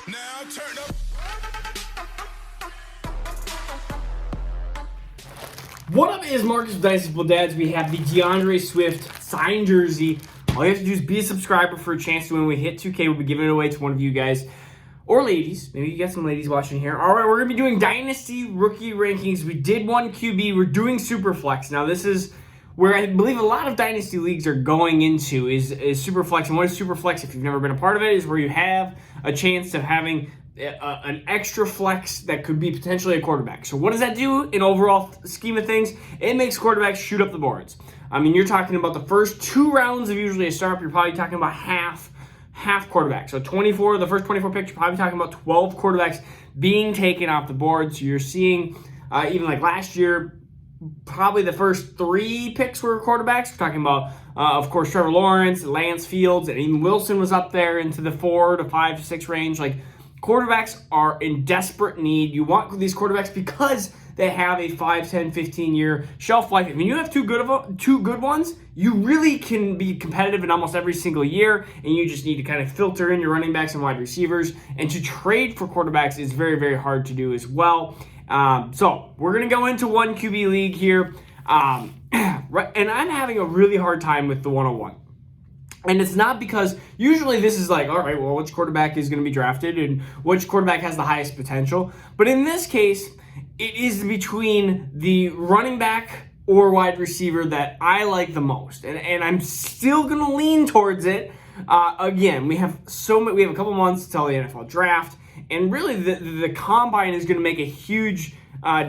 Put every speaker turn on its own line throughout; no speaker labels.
Now turn up.
What up, is Marcus with Dynasty Fun Dads. We have the DeAndre Swift signed jersey. All you have to do is be a subscriber for a chance to win. When we hit 2K, we'll be giving it away to one of you guys. Or ladies. Maybe you got some ladies watching here. All right, we're going to be doing Dynasty rookie rankings. We did one QB. We're doing Superflex. Now, this is where I believe a lot of Dynasty leagues are going into is Superflex. And what is Superflex? If you've never been a part of it, is where you have a chance of having an extra flex that could be potentially a quarterback. So what does that do in overall scheme of things? It makes quarterbacks shoot up the boards. I mean, you're talking about the first 2 rounds of usually a startup. You're probably talking about half quarterback. So the first 24 picks, you're probably talking about 12 quarterbacks being taken off the board. So you're seeing, even like last year, probably the first 3 picks were quarterbacks. We're talking about, of course, Trevor Lawrence, Lance Fields, and even Wilson was up there into the 4 to 5 to 6 range. Like, quarterbacks are in desperate need. You want these quarterbacks because they have a 5, 10, 15-year shelf life. I mean, you have two good ones, you really can be competitive in almost every single year, and you just need to kind of filter in your running backs and wide receivers. And to trade for quarterbacks is very, very hard to do as well. So we're going to go into one QB league here. And I'm having a really hard time with the 101. And it's not because usually this is like, all right, well, which quarterback is going to be drafted and which quarterback has the highest potential. But in this case, it is between the running back or wide receiver that I like the most. And I'm still going to lean towards it. Again, we have a couple months till the NFL draft. And really, the combine is going to make a huge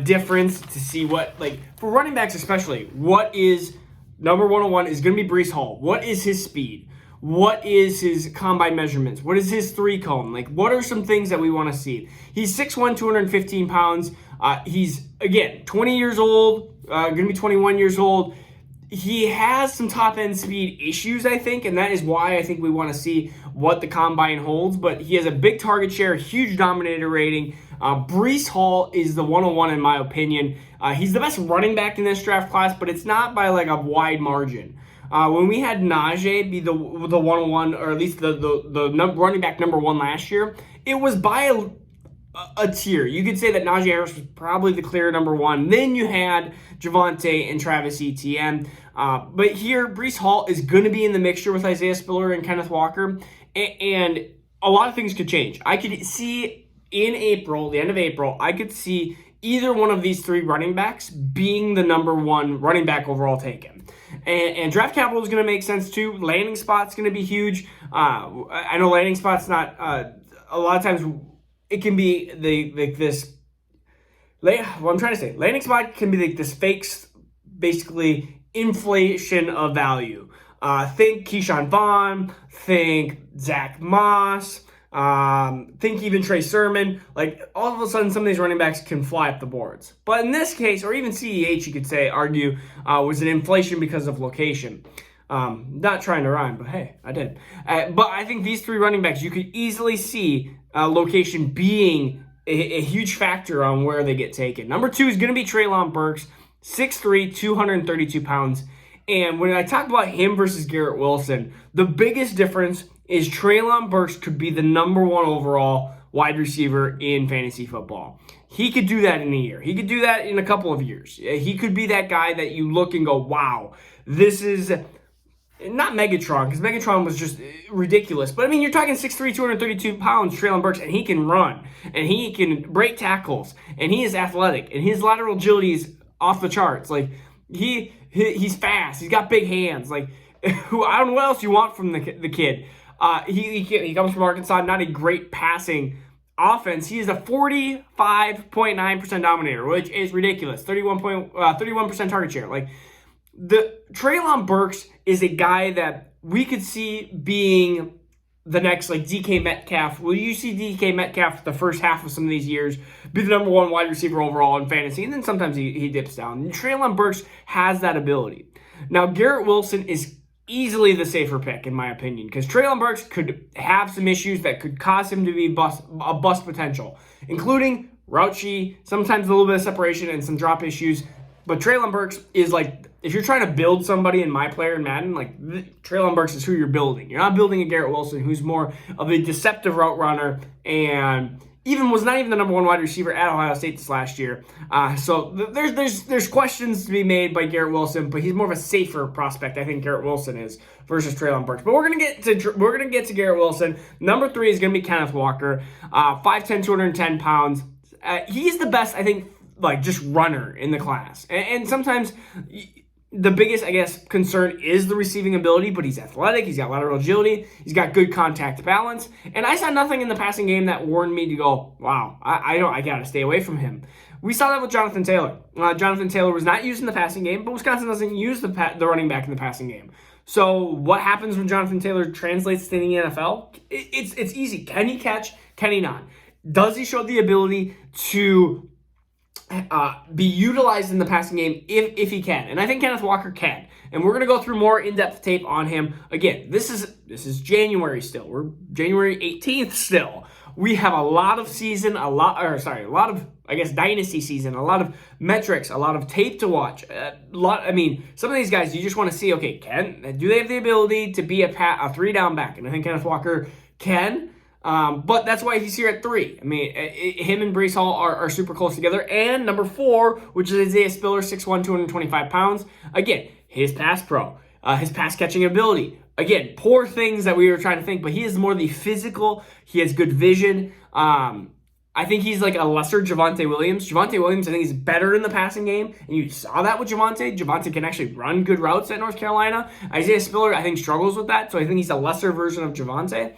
difference to see what, like, for running backs especially, what is number 101 is going to be Breece Hall. What is his speed? What is his combine measurements? What is his 3-cone? Like, what are some things that we want to see? He's 6'1", 215 pounds. He's, again, 20 years old, going to be 21 years old. He has some top-end speed issues, I think, and that is why I think we want to see what the combine holds. But he has a big target share, a huge dominator rating. Breece Hall is the 101 in my opinion. He's the best running back in this draft class, but it's not by like a wide margin. When we had Najee be the 101, or at least the running back number 1 last year, it was by a tier. You could say that Najee Harris was probably the clear number 1. Then you had Javonte and Travis Etienne. But here, Breece Hall is going to be in the mixture with Isaiah Spiller and Kenneth Walker. And a lot of things could change. I could see in April, the end of April, I could see either one of these 3 running backs being the number 1 running back overall taken. And draft capital is going to make sense too. Landing spot's going to be huge. I know landing spot's not, a lot of times it can be what I'm trying to say, landing spot can be like this fake, basically, inflation of value. Think Keyshawn Vaughn, think Zach Moss, think even Trey Sermon. Like, all of a sudden, some of these running backs can fly up the boards. But in this case, or even CEH, you could argue, was an inflation because of location. Not trying to rhyme, but hey, I did. But I think these 3 running backs, you could easily see location being a huge factor on where they get taken. Number 2 is going to be Treylon Burks, 6'3", 232 pounds. And when I talk about him versus Garrett Wilson, the biggest difference is Treylon Burks could be the number 1 overall wide receiver in fantasy football. He could do that in a year. He could do that in a couple of years. He could be that guy that you look and go, wow, this is not Megatron, because Megatron was just ridiculous. But, I mean, you're talking 6'3", 232 pounds, Treylon Burks, and he can run, and he can break tackles, and he is athletic, and his lateral agility is off the charts. Like, he's fast. He's got big hands. Like, I don't know what else you want from the kid. He comes from Arkansas, not a great passing offense. He is a 45.9% dominator, which is ridiculous. 31% target share. Like, the Treylon Burks is a guy that we could see being the next, like, DK Metcalf. Will you see DK Metcalf the first half of some of these years be the number 1 wide receiver overall in fantasy, and then sometimes he dips down. And Treylon Burks has that ability. Now, Garrett Wilson is easily the safer pick, in my opinion, because Treylon Burks could have some issues that could cause him to be a bust potential, including route sometimes a little bit of separation and some drop issues. But Treylon Burks is like if you're trying to build somebody in my player in Madden, like Treylon Burks is who you're building. You're not building a Garrett Wilson who's more of a deceptive route runner and was not even the number 1 wide receiver at Ohio State this last year. So there's questions to be made by Garrett Wilson, but he's more of a safer prospect, I think Garrett Wilson is, versus Treylon Burks. But we're gonna get to Garrett Wilson. Number 3 is gonna be Kenneth Walker, 5'10", 210 pounds. He's the best, I think, like just runner in the class, and sometimes the biggest, I guess, concern is the receiving ability, but he's athletic, he's got lateral agility, he's got good contact balance, and I saw nothing in the passing game that warned me to go, wow, I gotta stay away from him. We saw that with Jonathan Taylor. Jonathan Taylor was not used in the passing game, but Wisconsin doesn't use the running back in the passing game. So what happens when Jonathan Taylor translates to the NFL? It's easy. Can he catch? Can he not? Does he show the ability to be utilized in the passing game if he can? And I think Kenneth Walker can. And we're going to go through more in-depth tape on him. Again, this is January still. We're January 18th still. We have a lot of season, a lot of, I guess, dynasty season, a lot of metrics, a lot of tape to watch. Some of these guys, you just want to see, okay, do they have the ability to be a 3-down back? And I think Kenneth Walker can. But that's why he's here at 3. I mean, him and Breece Hall are super close together. And number 4, which is Isaiah Spiller, 6'1", 225 pounds. Again, his pass pro, his pass catching ability. Again, poor things that we were trying to think, but he is more the physical. He has good vision. I think he's like a lesser Javonte Williams. Javonte Williams, I think, is better in the passing game, and you saw that with Javonte. Javonte can actually run good routes at North Carolina. Isaiah Spiller, I think, struggles with that, so I think he's a lesser version of Javonte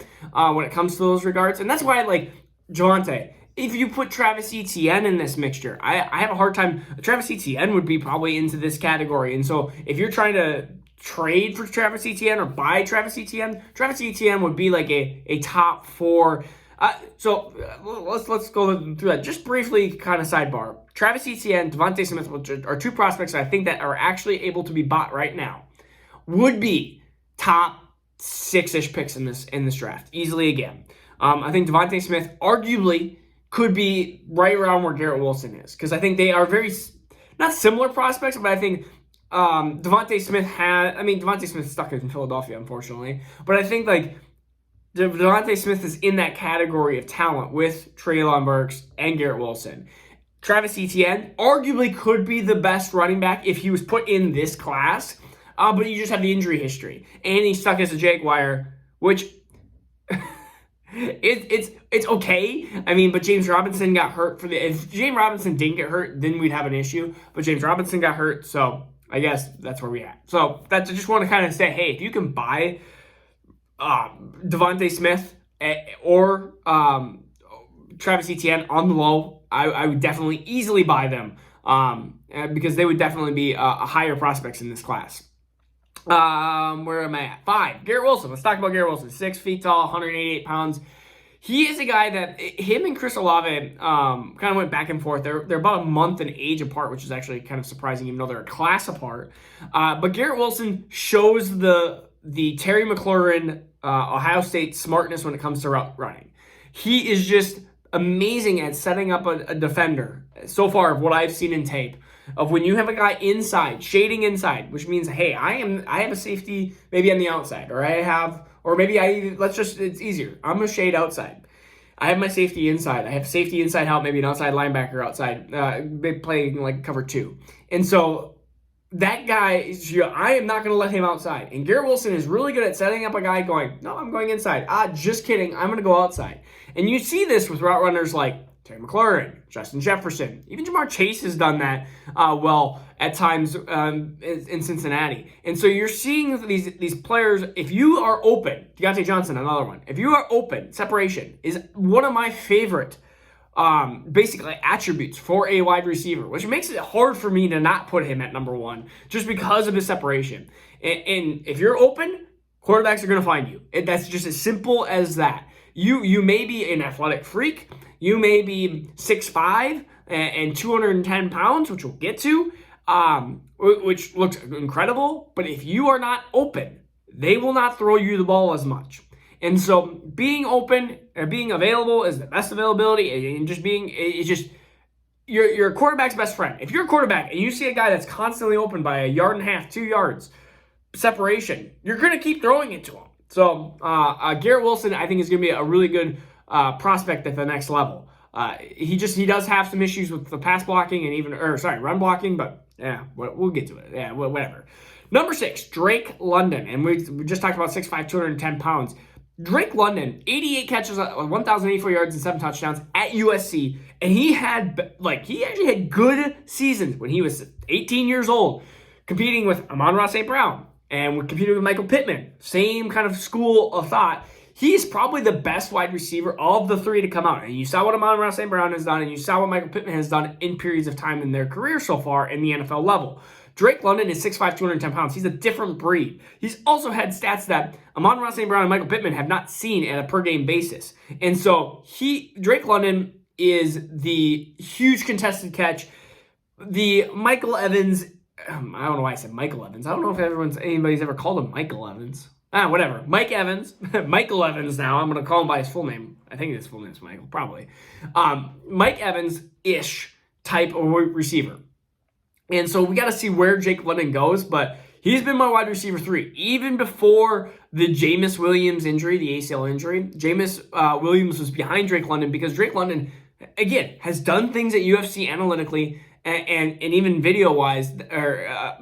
when it comes to those regards, and that's why I like Javonte. If you put Travis Etienne in this mixture, I have a hard time. Travis Etienne would be probably into this category, and so if you're trying to trade for Travis Etienne or buy Travis Etienne would be like a top 4. So let's go through that just briefly. Kind of sidebar: Travis Etienne, Devontae Smith, which are 2 prospects I think that are actually able to be bought right now, would be top 6-ish picks in this draft easily. Again, I think Devontae Smith arguably could be right around where Garrett Wilson is, because I think they are very not similar prospects, but I think Devontae Smith's stuck in Philadelphia, unfortunately, but I think like Devontae Smith is in that category of talent with Treylon Burks and Garrett Wilson. Travis Etienne arguably could be the best running back if he was put in this class, but you just have the injury history, and he's stuck as a Jaguar, which it's okay. I mean, but James Robinson got hurt if James Robinson didn't get hurt, then we'd have an issue. But James Robinson got hurt, so I guess that's where we at. So I just want to kind of say, hey, if you can buy Devontae Smith or Travis Etienne on the low, I would definitely easily buy them because they would definitely be higher prospects in this class. Where am I at? 5. Garrett Wilson. Let's talk about Garrett Wilson. 6 feet tall, 188 pounds. He is a guy that him and Chris Olave kind of went back and forth. They're about a month in age apart, which is actually kind of surprising, even though they're a class apart. But Garrett Wilson shows the Terry McLaurin Ohio State smartness when it comes to route running. He is just amazing at setting up a defender. So far, of what I've seen in tape, of when you have a guy inside, shading inside, which means, hey, I have a safety maybe on the outside, it's easier. I'm gonna shade outside. I have my safety inside. I have safety inside help, maybe an outside linebacker outside, playing like cover 2. And so that guy, I am not going to let him outside. And Garrett Wilson is really good at setting up a guy going, no, I'm going inside. Just kidding. I'm going to go outside. And you see this with route runners like Terry McLaurin, Justin Jefferson. Even Jamar Chase has done that well at times in Cincinnati. And so you're seeing these players, if you are open, Deontay Johnson, another one. If you are open, separation is one of my favorite basically attributes for a wide receiver, which makes it hard for me to not put him at number 1 just because of his separation. And if you're open, quarterbacks are going to find you. That's just as simple as that. You may be an athletic freak. You may be 6'5" and 210 pounds, which we'll get to, which looks incredible. But if you are not open, they will not throw you the ball as much. And so being open, being available is the best availability, and your quarterback's best friend. If you're a quarterback and you see a guy that's constantly open by 1.5 yards, 2 yards separation, you're going to keep throwing it to him. So Garrett Wilson, I think, is going to be a really good prospect at the next level. He does have some issues with the pass blocking and run blocking, but yeah, we'll get to it. Yeah, whatever. Number 6, Drake London, and we just talked about 6'5", 210 pounds. Drake London, 88 catches, 1,084 yards, and 7 touchdowns at USC, and he actually had good seasons when he was 18 years old, competing with Amon-Ra St. Brown and competing with Michael Pittman. Same kind of school of thought. He's probably the best wide receiver of the 3 to come out. And you saw what Amon-Ra St. Brown has done, and you saw what Michael Pittman has done in periods of time in their career so far in the NFL level. Drake London is 6'5", 210 pounds. He's a different breed. He's also had stats that Amon-Ra St. Brown and Michael Pittman have not seen at a per-game basis. And so Drake London is the huge contested catch. The Michael Evans, I don't know why I said Michael Evans. I don't know if anybody's ever called him Michael Evans. Whatever. Mike Evans. Michael Evans now. I'm going to call him by his full name. I think his full name is Michael, probably. Mike Evans-ish type of receiver. And so we got to see where Jake London goes, but he's been my wide receiver 3. Even before the Jameis Williams injury, the ACL injury, Jameis Williams was behind Drake London because Drake London, again, has done things at UFC analytically and even video-wise, or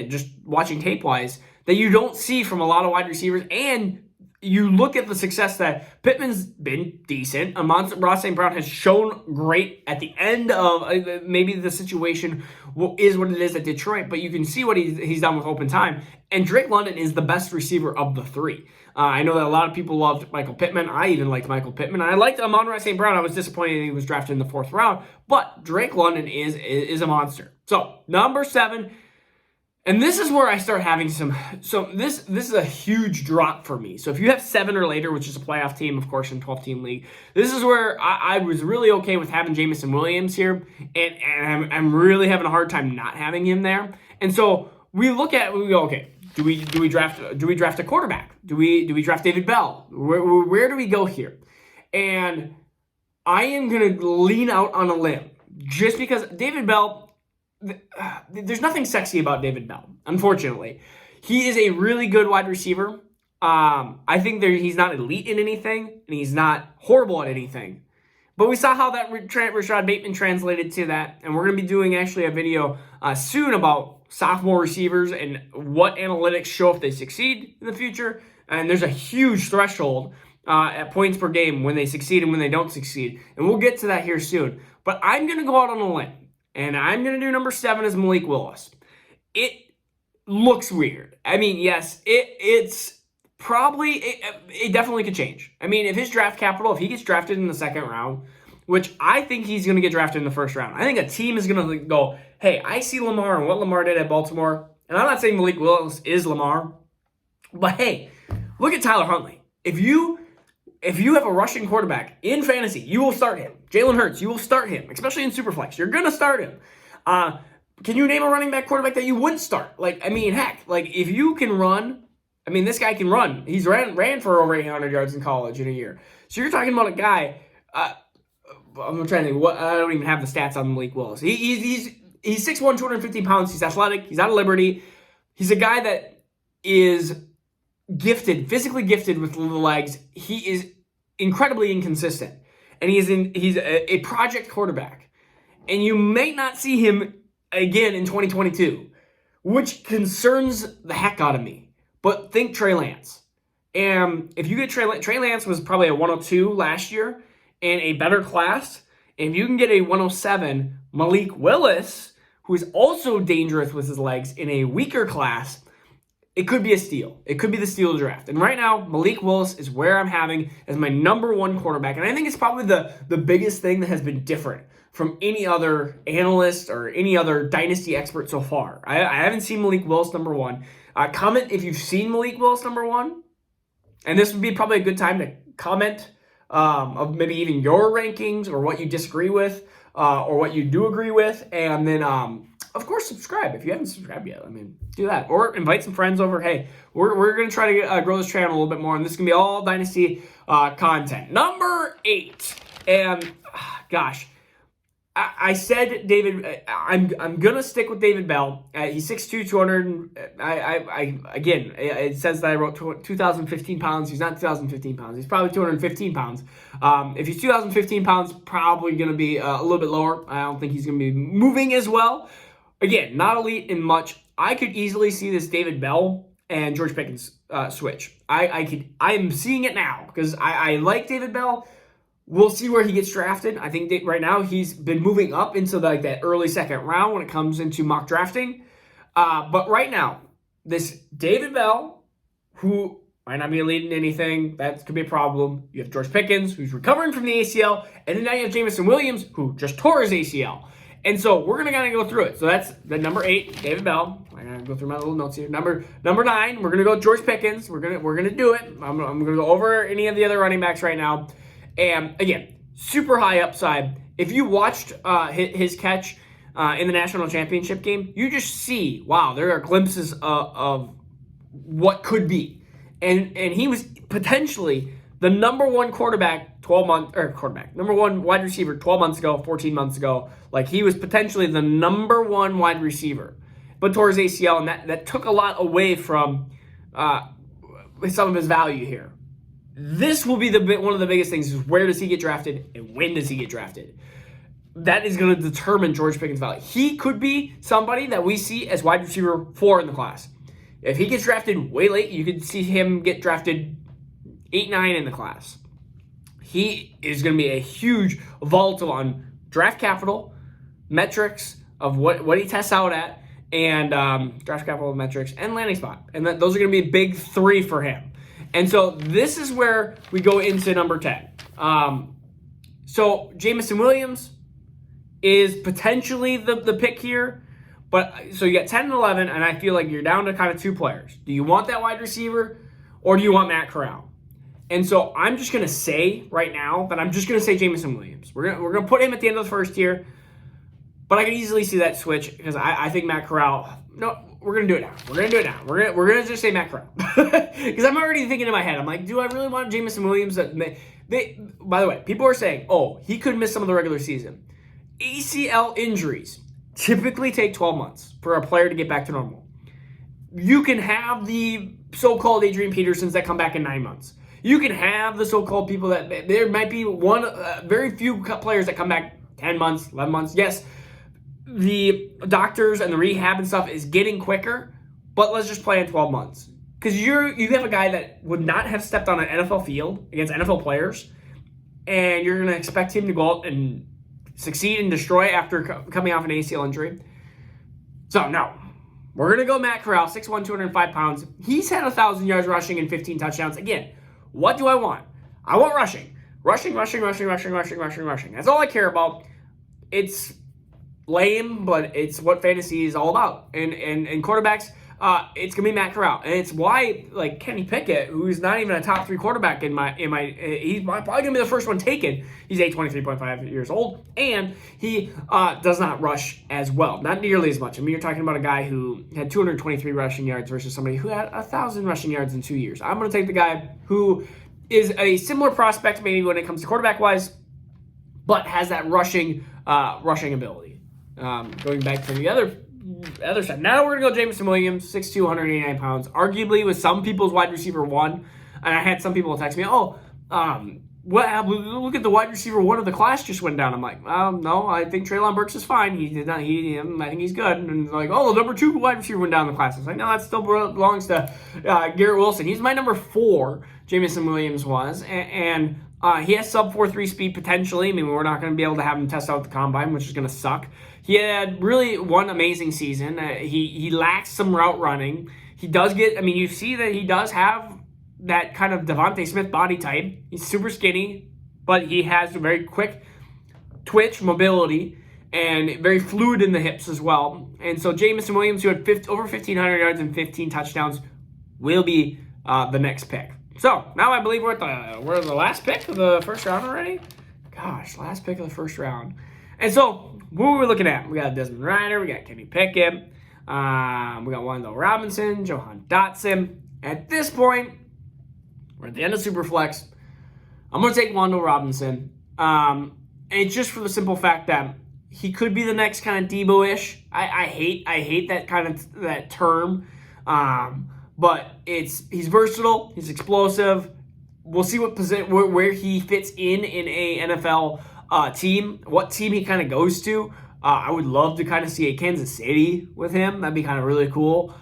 just watching tape-wise, that you don't see from a lot of wide receivers. And you look at the success that Pittman's been decent. Amon-Ra St. Brown has shown great at the end of maybe the situation is what it is at Detroit, but you can see what he's done with open time. And Drake London is the best receiver of the 3. I know that a lot of people loved Michael Pittman. I even liked Michael Pittman. I liked Amon-Ra St. Brown. I was disappointed he was drafted in the 4th round, but Drake London is a monster. So number 7. And this is where I start having this is a huge drop for me. So if you have 7 or later, which is a playoff team, of course, in 12-team league, this is where I was really okay with having Jameson Williams here. And I'm really having a hard time not having him there. And so we go, okay, do we draft a quarterback? Do we draft David Bell? Where do we go here? And I am going to lean out on a limb just because David Bell, there's nothing sexy about David Bell, unfortunately. He is a really good wide receiver. I think he's not elite in anything, and he's not horrible at anything. But we saw how that Rashad Bateman translated to that, and we're going to be doing actually a video soon about sophomore receivers and what analytics show if they succeed in the future. And there's a huge threshold at points per game when they succeed and when they don't succeed. And we'll get to that here soon. But I'm going to go out on a limb. And I'm going to do number 7 as Malik Willis. It looks weird. I mean, yes, it definitely could change. I mean, if his draft capital, if he gets drafted in the 2nd round, which I think he's going to get drafted in the 1st round. I think a team is going to go, hey, I see Lamar and what Lamar did at Baltimore. And I'm not saying Malik Willis is Lamar. But hey, look at Tyler Huntley. If you have a rushing quarterback in fantasy, you will start him. Jalen Hurts, you will start him, especially in Superflex. You're going to start him. Can you name a running back quarterback that you wouldn't start? If you can run, this guy can run. He's ran for over 800 yards in college in a year. So you're talking about a guy, I'm trying to think, I don't even have the stats on Malik Willis. He's 6'1", 215 pounds. He's athletic. He's out of Liberty. He's a guy that is gifted, physically gifted with the legs. He is incredibly inconsistent. And he's a project quarterback. And you may not see him again in 2022, which concerns the heck out of me. But think Trey Lance. And if you get Trey Lance was probably a 102 last year in a better class. And if you can get a 107 Malik Willis, who is also dangerous with his legs in a weaker class, it could be a steal. It could be the steal of the draft. And right now, Malik Willis is where I'm having as my number 1 quarterback. And I think it's probably the biggest thing that has been different from any other analyst or any other dynasty expert so far. I haven't seen Malik Willis number 1. Comment if you've seen Malik Willis number 1. And this would be probably a good time to comment of maybe even your rankings or what you disagree with or what you do agree with. And then, of course, subscribe. If you haven't subscribed yet, do that. Or invite some friends over. Hey, we're going to try to grow this channel a little bit more, and this is going to be all Dynasty content. Number 8. And, gosh, I said David. I'm gonna stick with David Bell. He's 6'2", 200. Again, it says that I wrote 2,015 pounds. He's not 2,015 pounds. He's probably 215 pounds. If he's 2,015 pounds, probably gonna be a little bit lower. I don't think he's gonna be moving as well. Again, not elite in much. I could easily see this David Bell and George Pickens switch. I'm seeing it now because I like David Bell. We'll see where he gets drafted. I think that right now he's been moving up into like that early second round when it comes into mock drafting. But right now, this David Bell, who might not be elite in anything, that could be a problem. You have George Pickens, who's recovering from the ACL, and then now you have Jameson Williams, who just tore his ACL. And so we're gonna kind of go through it. So that's the number 8, David Bell. I'm gonna go through my little notes here. Number 9, we're gonna go George Pickens. We're gonna do it. I'm gonna go over any of the other running backs right now. And again, super high upside. If you watched his catch in the national championship game, you just see, wow, there are glimpses of what could be. And he was potentially the number 1 number 1 wide receiver 12 months ago, 14 months ago. Like, he was potentially the number 1 wide receiver, but tore his ACL, and that took a lot away from some of his value here. This will be one of the biggest things, is where does he get drafted and when does he get drafted? That is going to determine George Pickens' value. He could be somebody that we see as wide receiver 4 in the class. If he gets drafted way late, you could see him get drafted 8, 9 in the class. He is going to be a huge volatile on draft capital, metrics of what he tests out at, and draft capital metrics and landing spot. And those are going to be big 3 for him. And so this is where we go into number 10. So Jameson Williams is potentially the pick here. But so you got 10 and 11, and I feel like you're down to kind of 2 players. Do you want that wide receiver, or do you want Matt Corral? And so I'm just going to say right now that I'm just going to say Jameson Williams. We're gonna put him at the end of the first year. But I can easily see that switch because I think Matt Corral. No, we're gonna do it now. We're gonna just say Matt Corral because I'm already thinking in my head. I'm like, do I really want Jameson Williams? By the way, people are saying, oh, he could miss some of the regular season. ACL injuries typically take 12 months for a player to get back to normal. You can have the so-called Adrian Petersons that come back in 9 months. You can have the so-called people that there might be very few players that come back 10 months, 11 months. Yes, the doctors and the rehab and stuff is getting quicker, but let's just play in 12 months. Because you have a guy that would not have stepped on an NFL field against NFL players, and you're going to expect him to go out and succeed and destroy after coming off an ACL injury. So, no. We're going to go Matt Corral, 6'1", 205 pounds. He's had 1,000 yards rushing and 15 touchdowns. Again, what do I want? I want rushing. Rushing. That's all I care about. It's lame, but it's what fantasy is all about. And quarterbacks, it's gonna be Matt Corral, and it's why like Kenny Pickett, who's not even a top 3 quarterback he's probably gonna be the first one taken. He's 23.5 years old, and he does not rush as well, not nearly as much. I mean, you're talking about a guy who had 223 rushing yards versus somebody who had 1,000 rushing yards in 2 years. I'm gonna take the guy who is a similar prospect, maybe when it comes to quarterback wise, but has that rushing ability. Going back to the other side. Now we're going to go Jameson Williams, 6'2", 189 pounds. Arguably with some people's wide receiver 1. And I had some people text me, look at the wide receiver 1 of the class just went down. I'm like, no, I think Treylon Burks is fine. I think he's good. And like, the number 2 wide receiver went down in the class. I was like, no, that still belongs to Garrett Wilson. He's my number 4, Jameson Williams was. And he has sub 4.3 speed potentially. I mean, we're not going to be able to have him test out the combine, which is going to suck. He had really one amazing season. He lacks some route running. He does you see that he does have that kind of Devontae Smith body type. He's super skinny, but he has a very quick twitch, mobility, and very fluid in the hips as well. And so Jameson Williams, who had over 1,500 yards and 15 touchdowns, will be the next pick. So now I believe we're at the last pick of the first round already. Gosh, last pick of the first round. And so who are we looking at? We got Desmond Ridder, we got Kenny Pickett, we got Wan'Dale Robinson, Jahan Dotson. At this point, we're at the end of Superflex. I'm going to take Wan'Dale Robinson. And it's just for the simple fact that he could be the next kind of Debo-ish. I hate that kind of that term, but he's versatile. He's explosive. We'll see where he fits in a NFL team. What team he kind of goes to. I would love to kind of see a Kansas City with him. That'd be kind of really cool.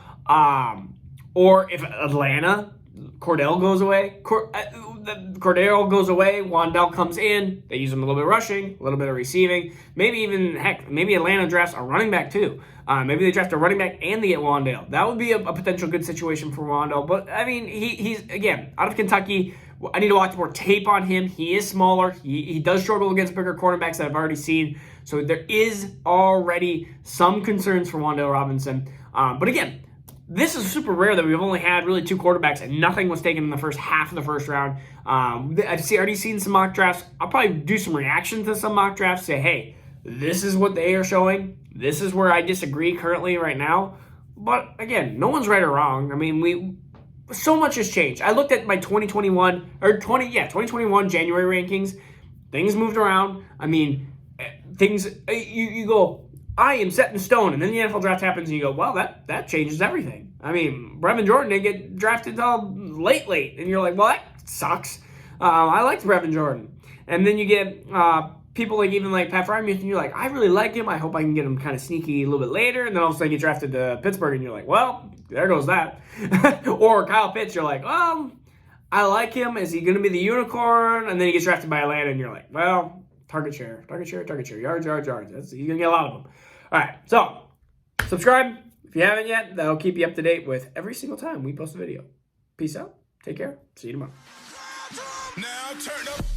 Or if Atlanta, Cordell goes away. Cordell goes away. Wandell comes in. They use him a little bit of rushing, a little bit of receiving. Maybe even, maybe Atlanta drafts a running back too. Maybe they draft a running back and they get Wandell. That would be a potential good situation for Wandell. But, I mean, he's, again, out of Kentucky. I need to watch more tape on him. He is smaller. He does struggle against bigger cornerbacks that I've already seen. So there is already some concerns for Wandell Robinson. But again, this is super rare that we've only had really 2 quarterbacks and nothing was taken in the first half of the first round. I've already seen some mock drafts. I'll probably do some reaction to some mock drafts. Say, hey, this is what they are showing. This is where I disagree currently right now. But again, no one's right or wrong. I mean, so much has changed. I looked at my 2021 January rankings. Things moved around. I mean, you go, I am set in stone, and then the NFL draft happens, and you go, well, that changes everything. I mean, Brevin Jordan didn't get drafted until late, and you're like, well, that sucks. I liked Brevin Jordan. And then you get people even like Pat Freiermuth, and you're like, I really like him. I hope I can get him kind of sneaky a little bit later. And then all of a sudden you get drafted to Pittsburgh, and you're like, well, there goes that. Or Kyle Pitts, you're like, I like him. Is he going to be the unicorn? And then he gets drafted by Atlanta, and you're like, well, target share, yards. He's going to get a lot of them. All right, so subscribe if you haven't yet. That'll keep you up to date with every single time we post a video. Peace out. Take care. See you tomorrow.
Now turn up.